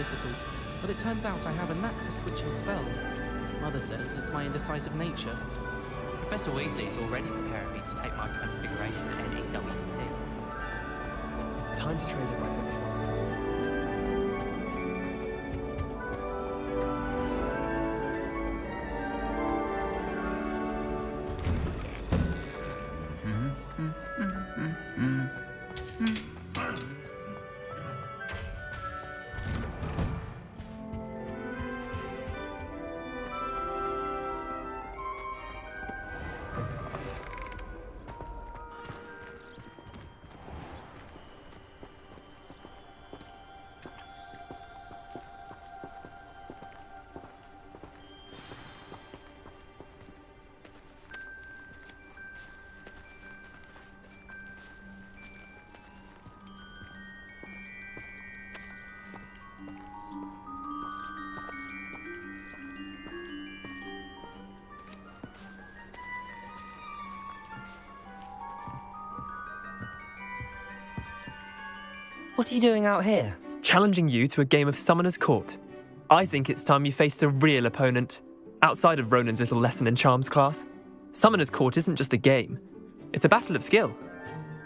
difficult, but it turns out I have a knack for switching spells. Mother says it's my indecisive nature. Professor Weasley's already preparing me to take my transfiguration at NEWP. It's time to trade it right back. What are you doing out here? Challenging you to a game of Summoner's Court. I think it's time you faced a real opponent, outside of Ronan's little lesson in charms class. Summoner's Court isn't just a game. It's a battle of skill.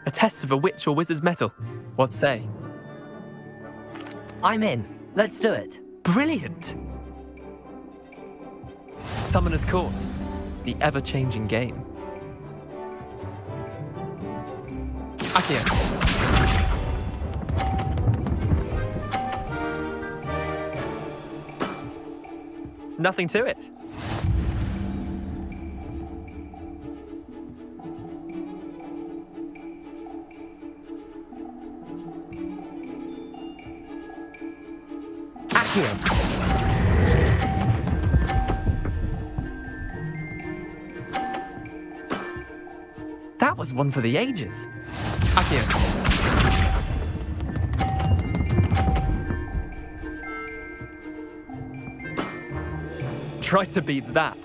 A test of a witch or wizard's mettle. What say? I'm in. Let's do it. Brilliant! Summoner's Court. The ever-changing game. Accio. Nothing to it. Accio. That was one for the ages. Accio. Try to beat that.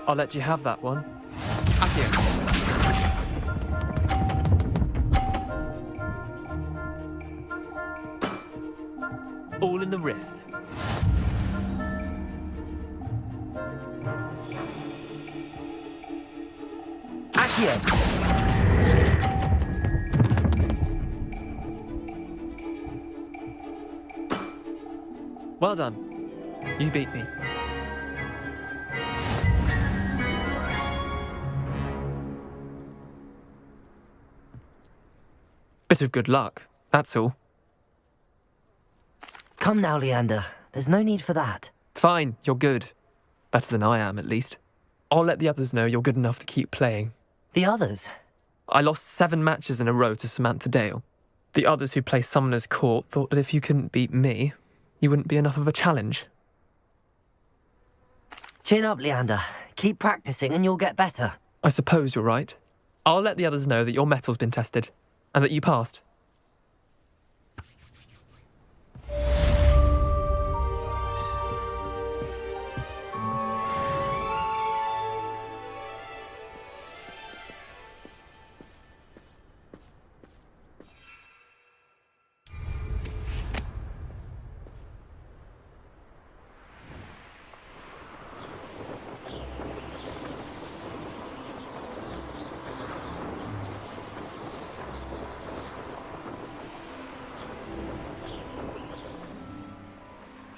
I'll let you have that one. Accio. All in the wrist. Well done. You beat me. Bit of good luck, that's all. Come now, Leander. There's no need for that. Fine, you're good. Better than I am, at least. I'll let the others know you're good enough to keep playing. The others? I lost 7 matches in a row to Samantha Dale. The others who play Summoner's Court thought that if you couldn't beat me, you wouldn't be enough of a challenge. Chin up, Leander. Keep practicing and you'll get better. I suppose you're right. I'll let the others know that your metal's been tested, and that you passed.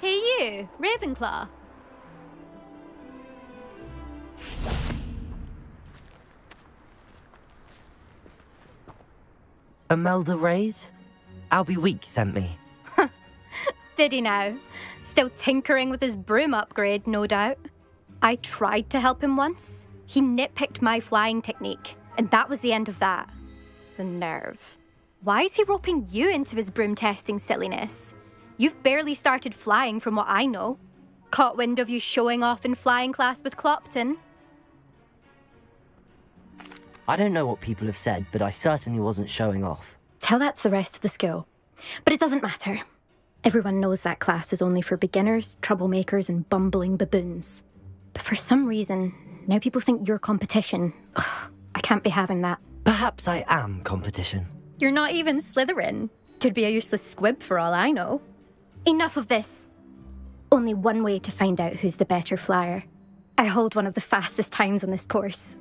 Hey you, Ravenclaw. Imelda Reyes? Albie Week sent me. Did he now? Still tinkering with his broom upgrade, no doubt. I tried to help him once. He nitpicked my flying technique, and that was the end of that. The nerve. Why is he roping you into his broom testing silliness? You've barely started flying from what I know. Caught wind of you showing off in flying class with Clopton. I don't know what people have said, but I certainly wasn't showing off. Tell that to the rest of the school. But it doesn't matter. Everyone knows that class is only for beginners, troublemakers, and bumbling baboons. But for some reason, now people think you're competition. Ugh, I can't be having that. Perhaps I am competition. You're not even Slytherin. Could be a useless squib for all I know. Enough of this. Only one way to find out who's the better flyer. I hold one of the fastest times on this course.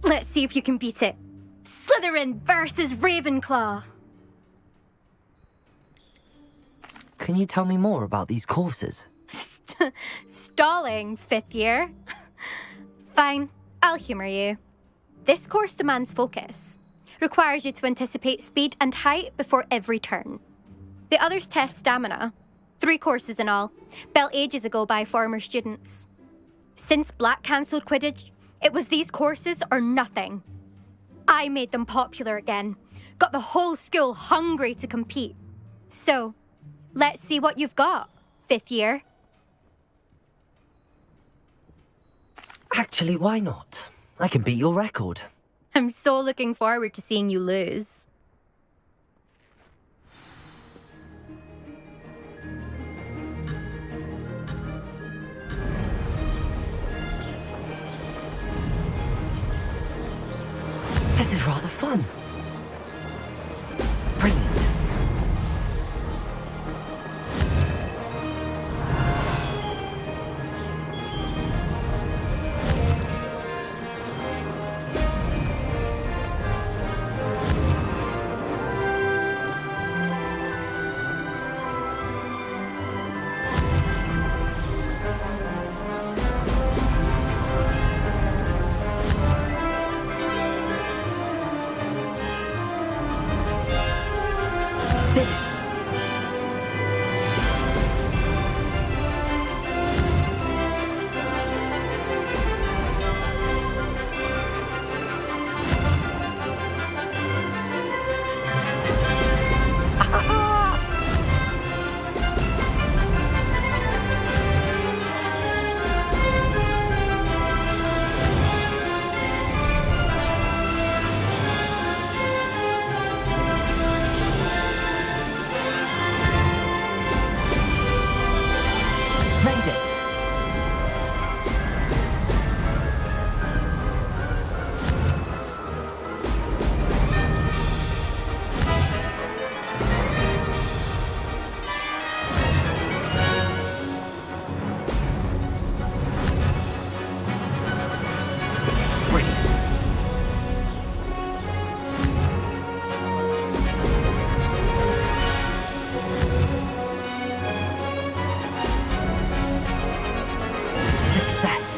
Let's see if you can beat it. Slytherin versus Ravenclaw. Can you tell me more about these courses? Stalling, 5th year. Fine, I'll humour you. This course demands focus. Requires you to anticipate speed and height before every turn. The others test stamina. 3 courses in all, built ages ago by former students. Since Black cancelled Quidditch, it was these courses or nothing. I made them popular again. Got the whole school hungry to compete. So, let's see what you've got, 5th year. Actually, why not? I can beat your record. I'm so looking forward to seeing you lose. This is rather fun. Brilliant. Did it. Made it. Brilliant. Success.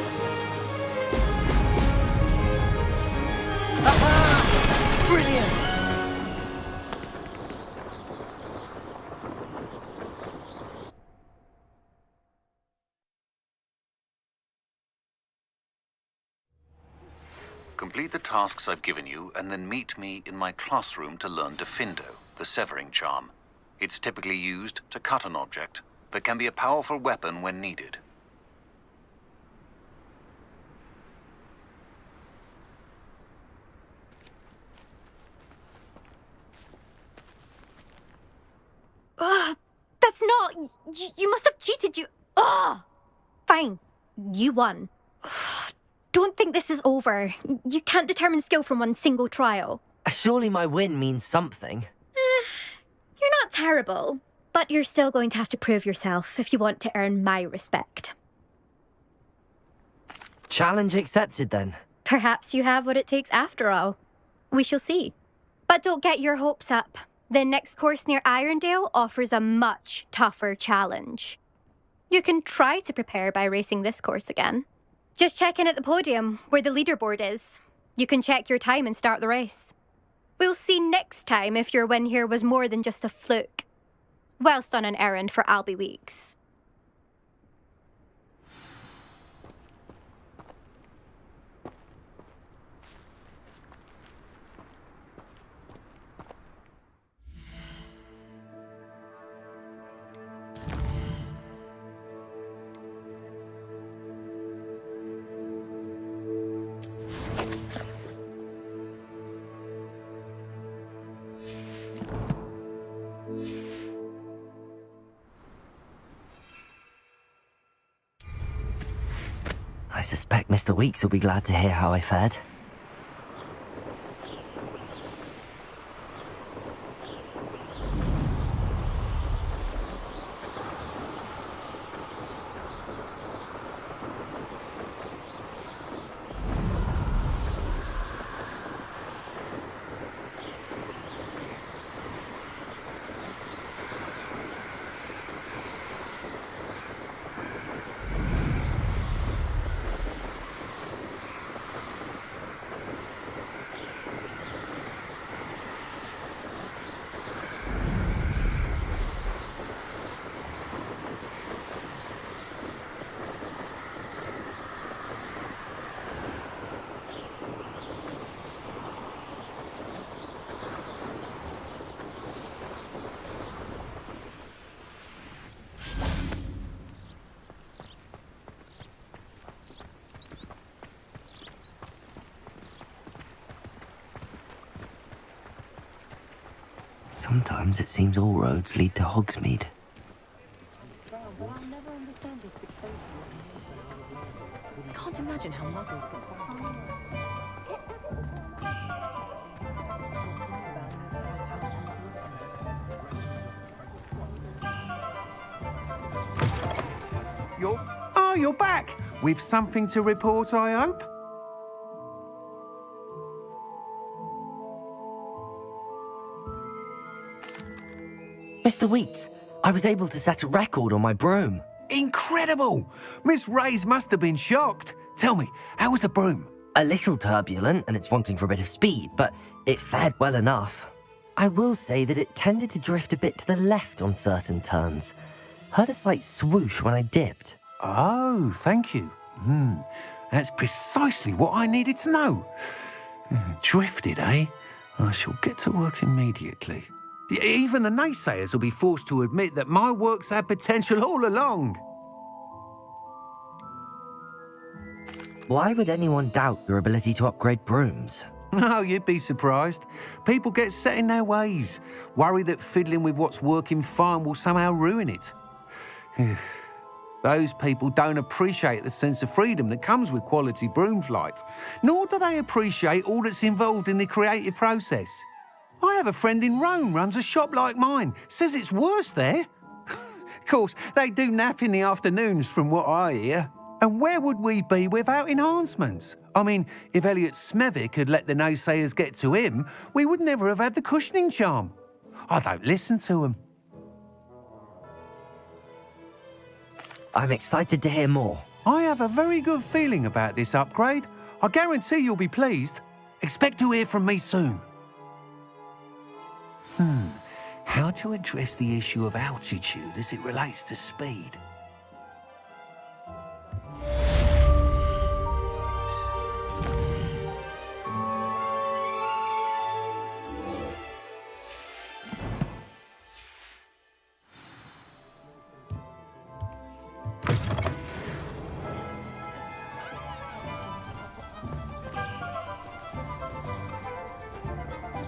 Brilliant. Complete the tasks I've given you, and then meet me in my classroom to learn Diffindo, the severing charm. It's typically used to cut an object, but can be a powerful weapon when needed. Ugh, that's not... You must have cheated, you... Ugh! Fine, you won. Ugh, don't think this is over. You can't determine skill from one single trial. Surely my win means something. You're not terrible, but you're still going to have to prove yourself if you want to earn my respect. Challenge accepted then. Perhaps you have what it takes after all. We shall see. But don't get your hopes up. The next course near Irondale offers a much tougher challenge. You can try to prepare by racing this course again. Just check in at the podium, where the leaderboard is. You can check your time and start the race. We'll see next time if your win here was more than just a fluke. Whilst on an errand for Albie Weeks. suspect Mr. Weeks will be glad to hear how I fared. Sometimes it seems all roads lead to Hogsmeade. Can't imagine how muggles get You're back! With something to report, I hope? Mr. Weeks, I was able to set a record on my broom. Incredible! Miss Reyes must have been shocked. Tell me, how was the broom? A little turbulent, and it's wanting for a bit of speed, but it fared well enough. I will say that it tended to drift a bit to the left on certain turns. Heard a slight swoosh when I dipped. Oh, thank you. That's precisely what I needed to know. Drifted, eh? I shall get to work immediately. Even the naysayers will be forced to admit that my work's had potential all along. Why would anyone doubt your ability to upgrade brooms? Oh, you'd be surprised. People get set in their ways, worry that fiddling with what's working fine will somehow ruin it. Those people don't appreciate the sense of freedom that comes with quality broom flight, nor do they appreciate all that's involved in the creative process. I have a friend in Rome runs a shop like mine, says it's worse there. Of course, they do nap in the afternoons from what I hear. And where would we be without enhancements? I mean, if Elliot Smethwick had let the naysayers get to him, we would never have had the cushioning charm. I don't listen to them. I'm excited to hear more. I have a very good feeling about this upgrade. I guarantee you'll be pleased. Expect to hear from me soon. How to address the issue of altitude as it relates to speed?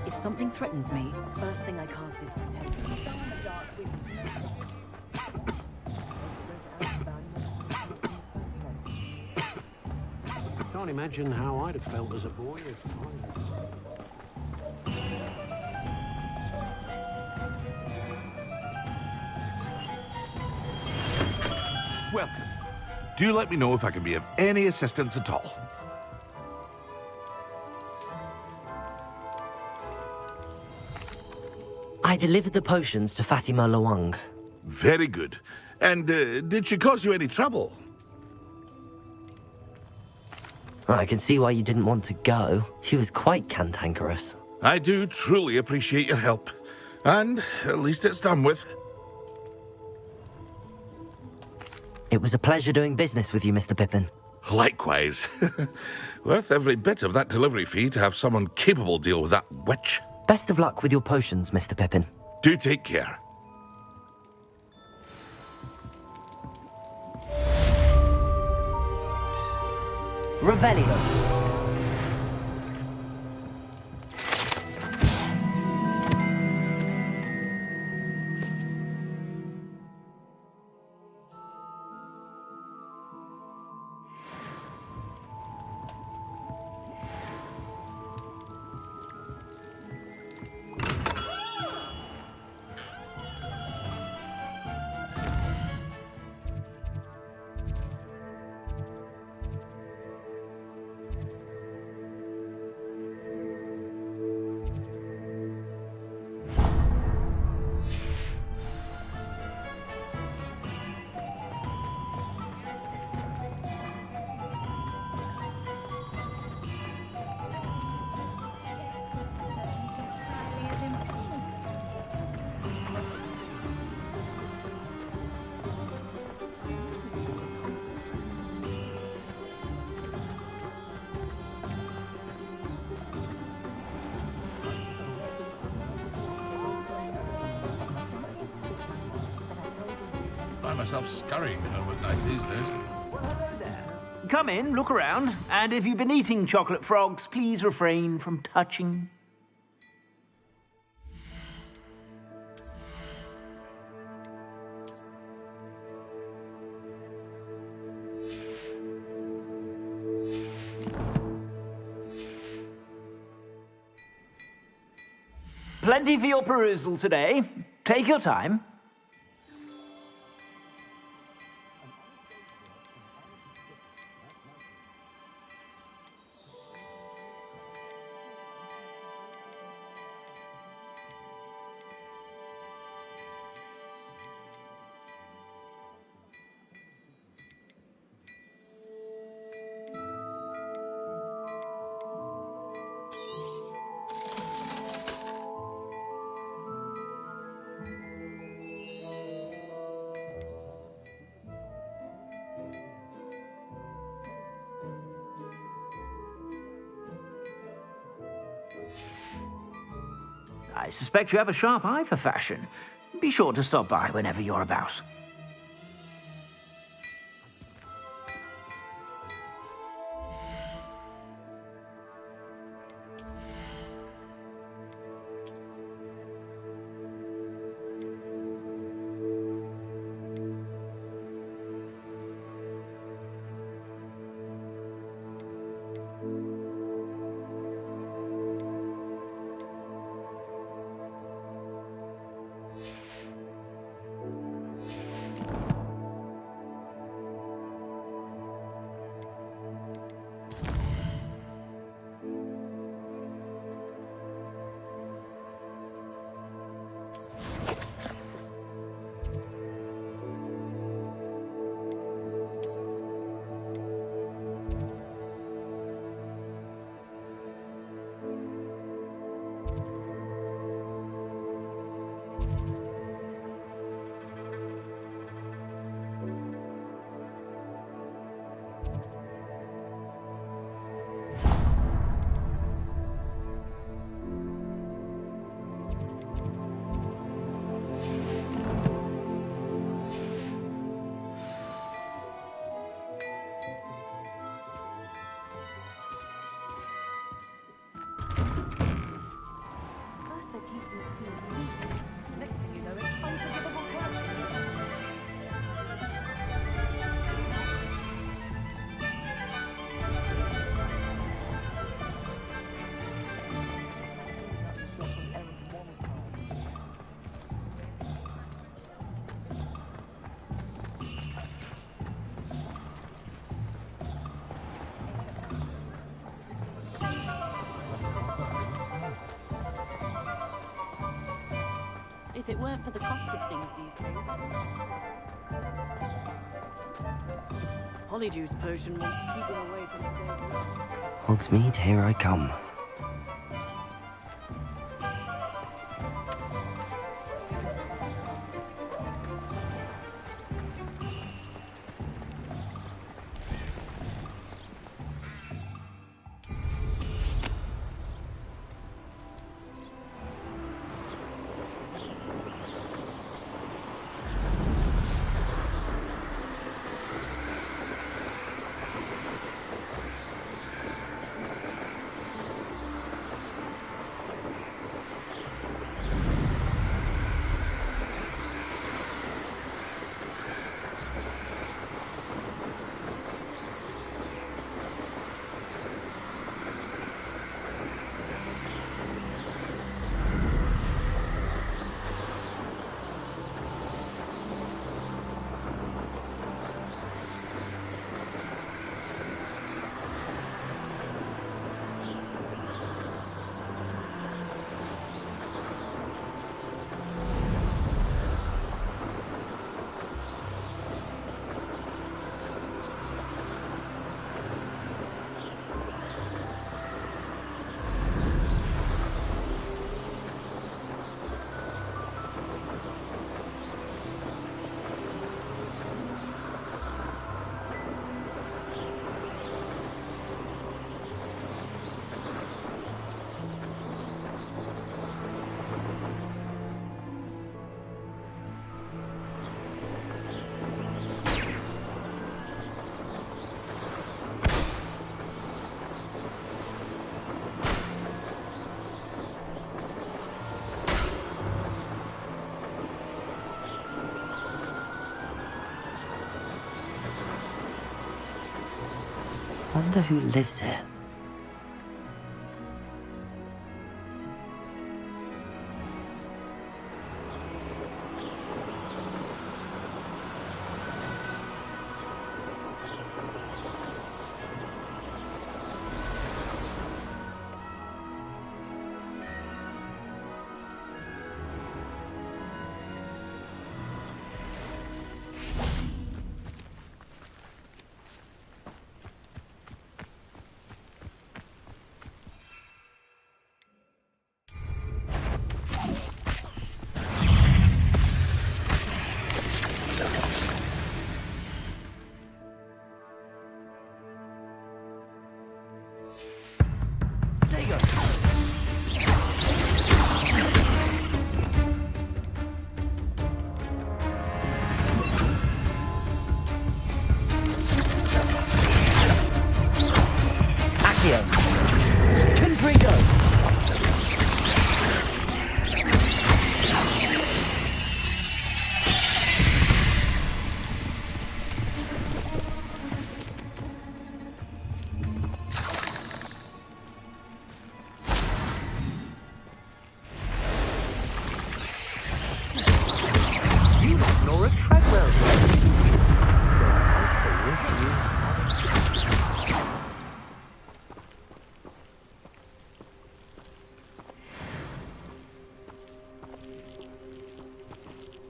If something threatens me, first thing I cast is protection. Can't imagine how I'd have felt as a boy if Welcome. Do let me know if I can be of any assistance at all. I delivered the potions to Fatima Lawang. Very good. And did she cause you any trouble? I can see why you didn't want to go. She was quite cantankerous. I do truly appreciate your help. And at least it's done with. It was a pleasure doing business with you, Mr. Pippin. Likewise. Worth every bit of that delivery fee to have someone capable deal with that witch. Best of luck with your potions, Mr. Pippin. Do take care. Revelio. find myself scurrying home at night these days. Come in, look around, and if you've been eating chocolate frogs, please refrain from touching. Plenty for your perusal today. Take your time. I suspect you have a sharp eye for fashion. Be sure to stop by whenever you're about. If it weren't for the cost of things these days. Polyjuice potion wants to keep them away from the day. Hogsmeade, here I come. Wonder who lives here.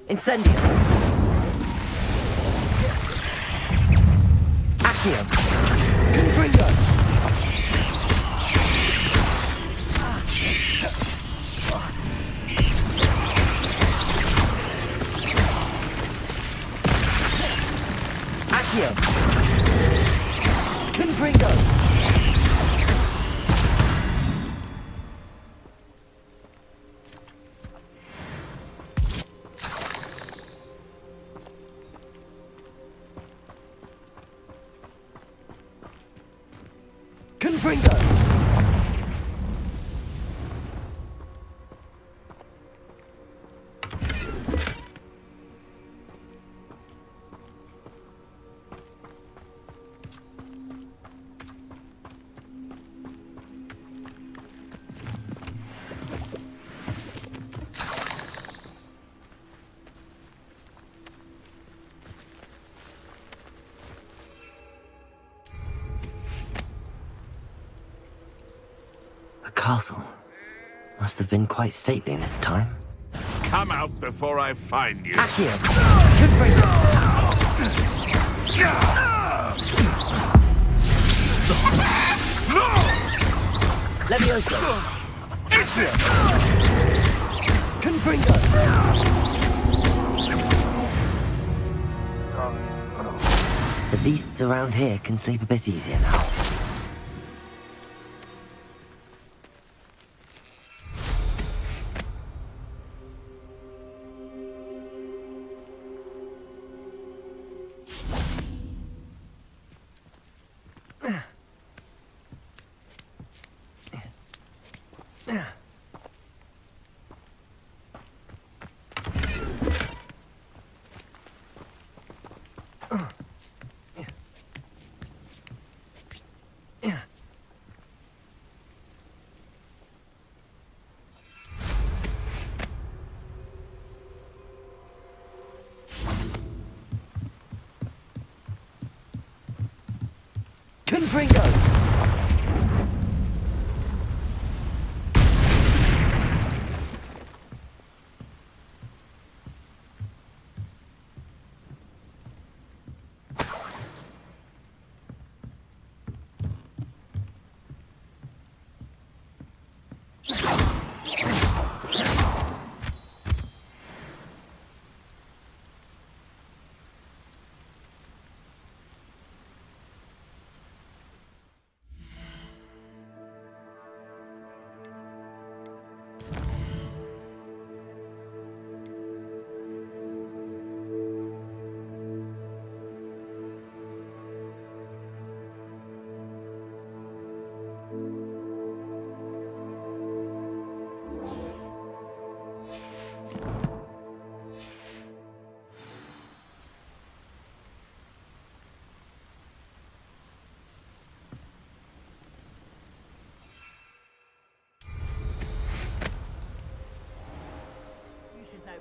Incendio! Accio! Confringo! Accio! Confringo! Confringo! The castle must have been quite stately in its time. Come out before I find you. Accio! Confringo! Levioso! Accio! Confringo! The beasts around here can sleep a bit easier now. Confringo!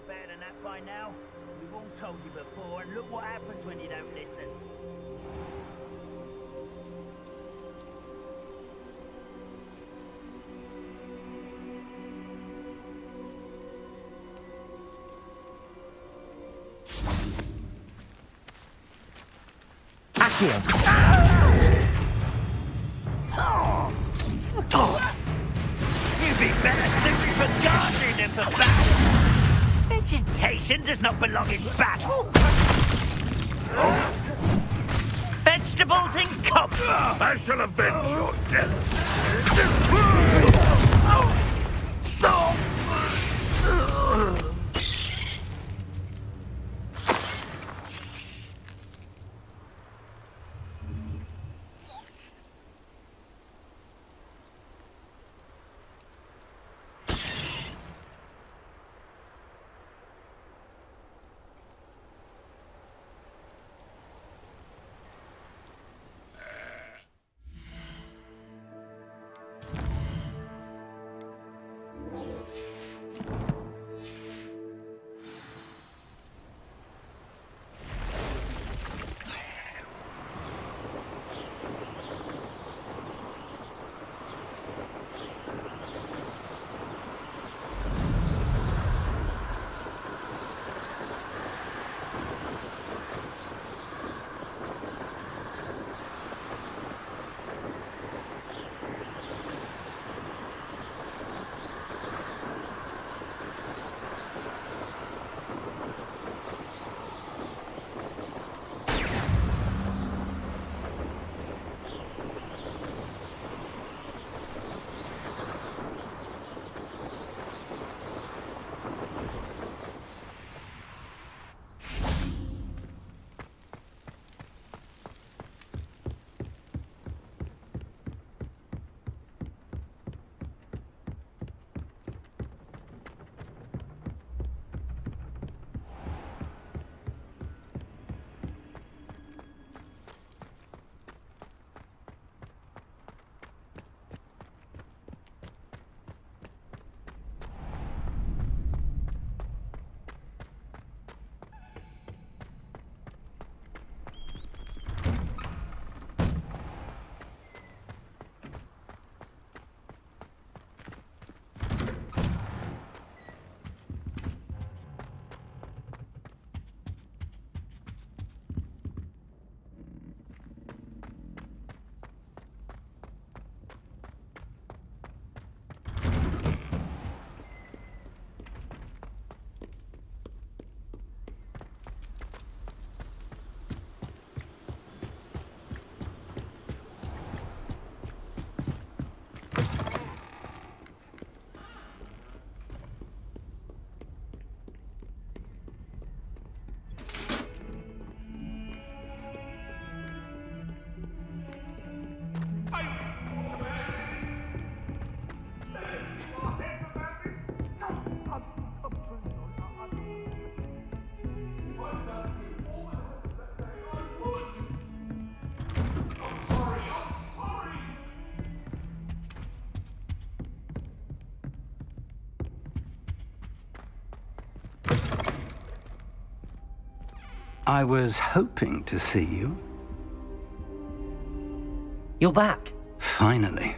better than that by now. We've all told you before, and look what happens when you don't listen. You'd be better suited for gardening than for battle. Vegetation does not belong in battle. Vegetables in common. I shall avenge your death. I was hoping to see you. You're back. Finally.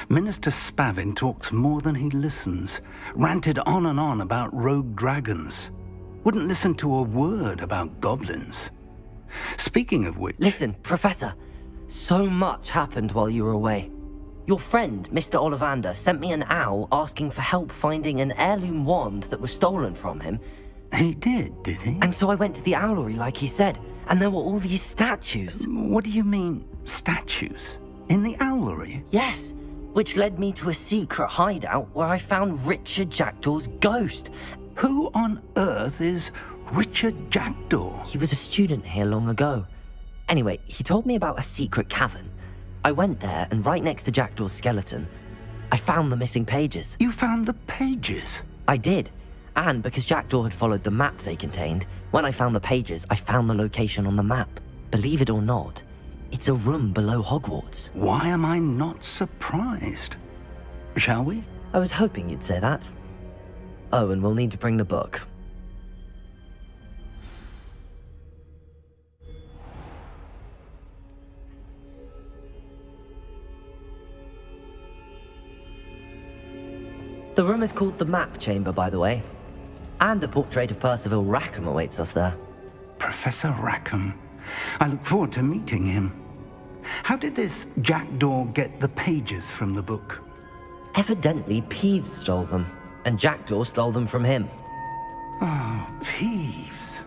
Minister Spavin talks more than he listens. Ranted on and on about rogue dragons. Wouldn't listen to a word about goblins. Speaking of which... Listen, Professor. So much happened while you were away. Your friend, Mr. Ollivander, sent me an owl asking for help finding an heirloom wand that was stolen from him. He did he? And so I went to the owlery like he said, and there were all these statues. What do you mean, statues? In the owlery? Yes, which led me to a secret hideout where I found Richard Jackdaw's ghost. Who on earth is Richard Jackdaw? He was a student here long ago. Anyway, he told me about a secret cavern. I went there, and right next to Jackdaw's skeleton, I found the missing pages. You found the pages? I did. And because Jackdaw had followed the map they contained, when I found the pages, I found the location on the map. Believe it or not, it's a room below Hogwarts. Why am I not surprised? Shall we? I was hoping you'd say that. Oh, and we'll need to bring the book. The room is called the Map Chamber, by the way. And a portrait of Percival Rackham awaits us there. Professor Rackham. I look forward to meeting him. How did this jackdaw get the pages from the book? Evidently, Peeves stole them, and Jackdaw stole them from him. Oh, Peeves.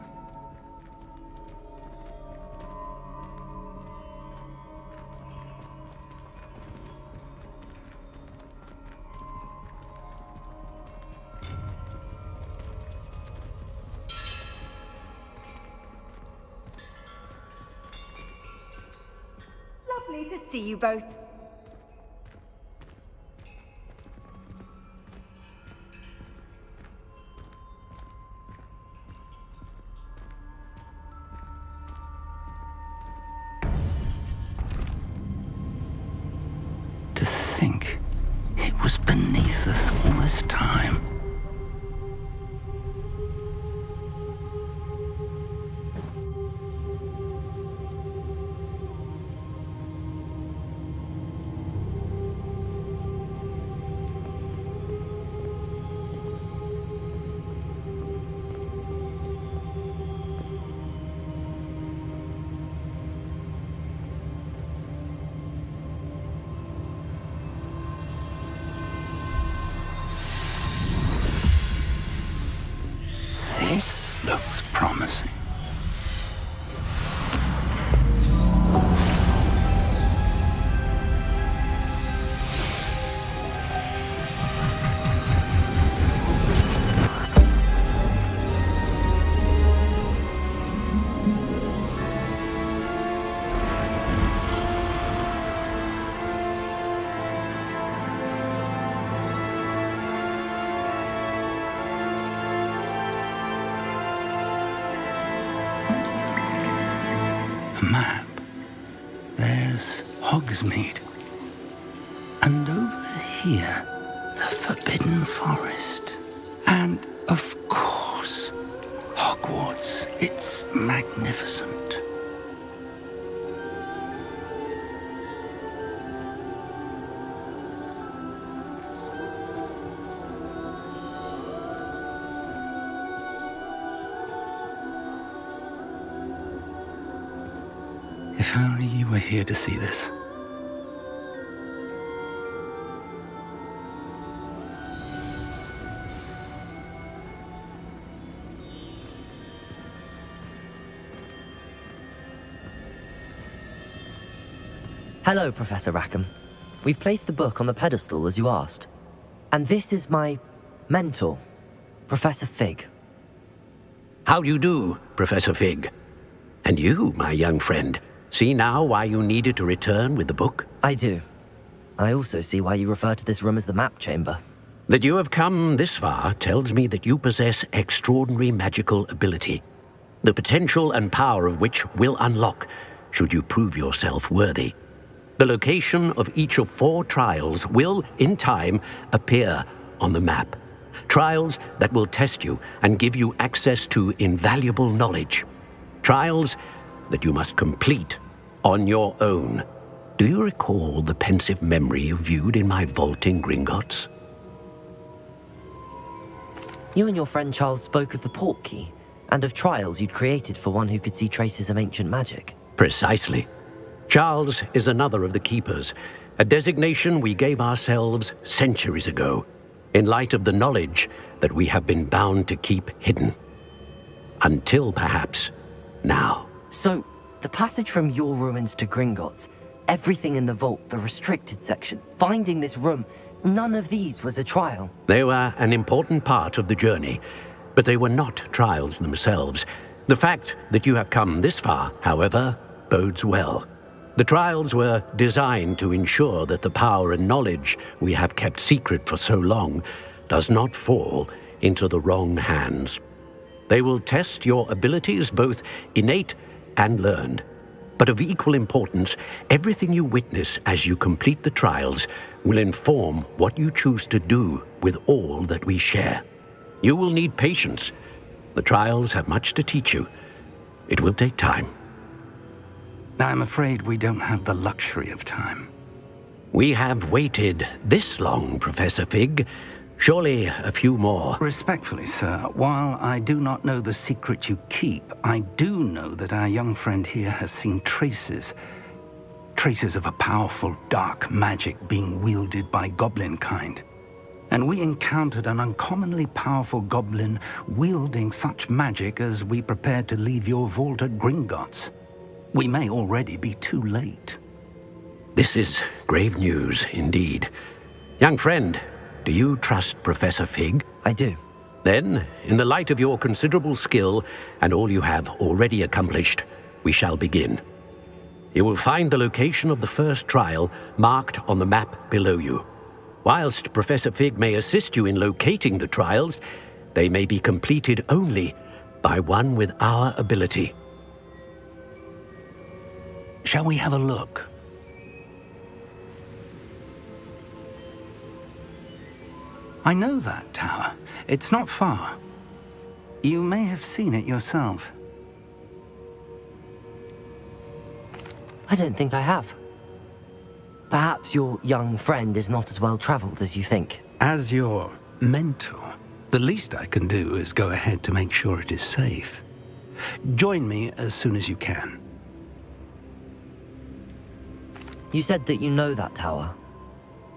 Lovely to see you both. To think it was beneath us all this time. This looks promising. A map. There's Hogsmeade. And over here, the Forbidden Forest. And, of course, Hogwarts. It's magnificent. If only you were here to see this. Hello, Professor Rackham. We've placed the book on the pedestal as you asked. And this is my mentor, Professor Fig. How do you do, Professor Fig? And you, my young friend, see now why you needed to return with the book? I do. I also see why you refer to this room as the Map Chamber. That you have come this far tells me that you possess extraordinary magical ability, the potential and power of which will unlock should you prove yourself worthy. The location of each of 4 trials will, in time, appear on the map. Trials that will test you and give you access to invaluable knowledge. Trials that you must complete on your own. Do you recall the pensive memory you viewed in my vault in Gringotts? You and your friend Charles spoke of the Portkey, and of trials you'd created for one who could see traces of ancient magic. Precisely. Charles is another of the Keepers, a designation we gave ourselves centuries ago, in light of the knowledge that we have been bound to keep hidden. Until, perhaps, now. So, the passage from your ruins to Gringotts, everything in the vault, the restricted section, finding this room, none of these was a trial. They were an important part of the journey, but they were not trials themselves. The fact that you have come this far, however, bodes well. The trials were designed to ensure that the power and knowledge we have kept secret for so long does not fall into the wrong hands. They will test your abilities, both innate and learned. But of equal importance, everything you witness as you complete the trials will inform what you choose to do with all that we share. You will need patience. The trials have much to teach you. It will take time. I'm afraid we don't have the luxury of time. We have waited this long, Professor Fig. Surely a few more. Respectfully, sir, while I do not know the secret you keep, I do know that our young friend here has seen traces of a powerful dark magic being wielded by goblin kind. And we encountered an uncommonly powerful goblin wielding such magic as we prepared to leave your vault at Gringotts. We may already be too late. This is grave news indeed. Young friend, do you trust Professor Fig? I do. Then, in the light of your considerable skill and all you have already accomplished, we shall begin. You will find the location of the first trial marked on the map below you. Whilst Professor Fig may assist you in locating the trials, they may be completed only by one with our ability. Shall we have a look? I know that tower. It's not far. You may have seen it yourself. I don't think I have. Perhaps your young friend is not as well traveled as you think. As your mentor, the least I can do is go ahead to make sure it is safe. Join me as soon as you can. You said that you know that tower.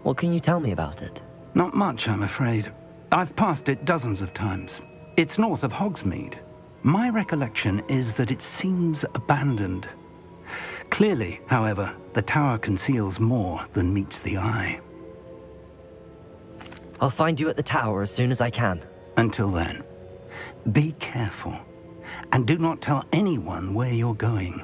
What can you tell me about it? Not much, I'm afraid. I've passed it dozens of times. It's north of Hogsmeade. My recollection is that it seems abandoned. Clearly, however, the tower conceals more than meets the eye. I'll find you at the tower as soon as I can. Until then, be careful, and do not tell anyone where you're going.